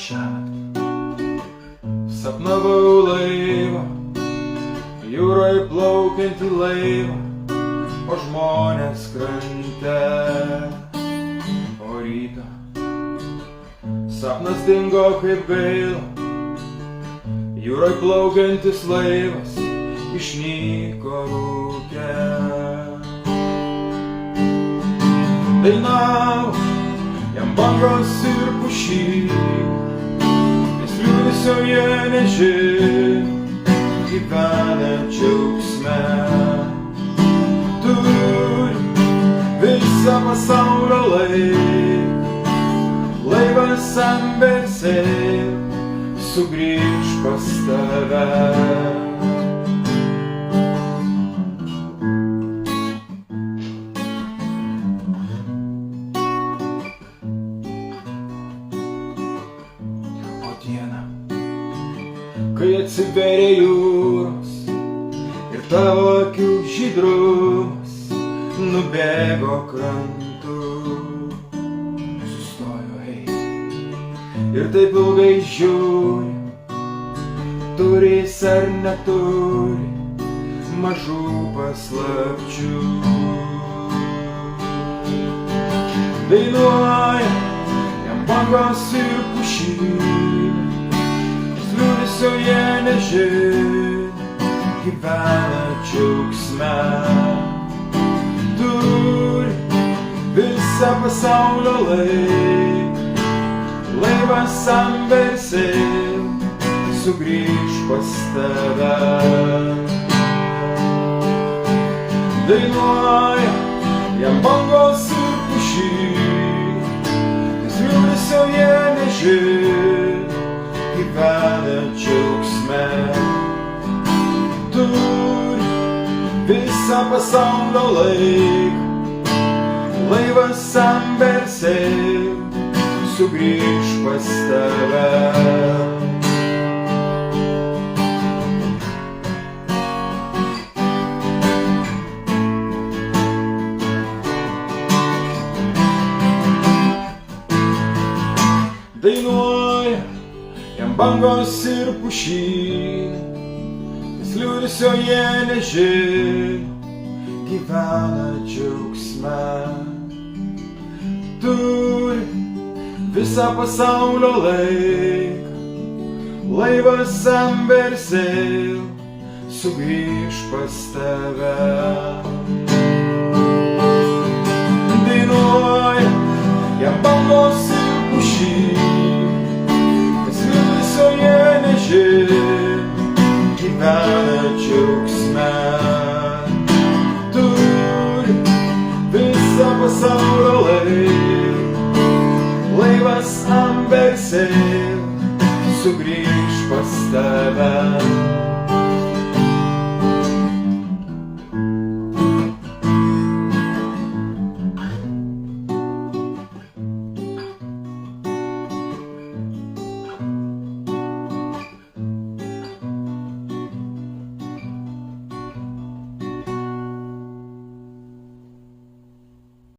šiąnakt sapnavau laivą, jūroje plaukiantį laivą, o žmonės krante. O rytą sapnas dingo kaip gaila, jūroje plaukiantis laivas išnyko rūke. Dainavo jam bangos ir pušynai, nes liūdesio jie nežino, gyvena džiaugsme. Turi visą pasaulio laiką, laivas ant bersėlio sugrįž pas tave. Kai atsiverė jūros ir tavo akių žydrumas nubėgo krantu, sustojo ir taip ilgai žiūri, turi jis ar neturi mažų paslapčių. Dainuoja jam bangos ir pušynai, liūdesio jie nežino, gyvena džiaugsme. Turi visą pasaulio laiką, laivas ant bersėlio sugrįž pas tave. Dainuoja jam bangos ir pušynai, nes liūdesio jie nežino, gyvena džiaugsme. Turi visą pasaulio laiką, laivas ant bersėlio sugrįž pas tave. Dainuoja jam bangos ir pušynai, nes liūdesio jie nežino, gyvena džiaugsme. Turi visą pasaulio laiką, laivas ant bersėlio sugrįž pas tave. Dainuoja jam bangos ir pušynai, jie nežino, gyvena džiaugsme. Turi visą pasaulio laiką, laivas ant bersėlio sugrįž pas tave.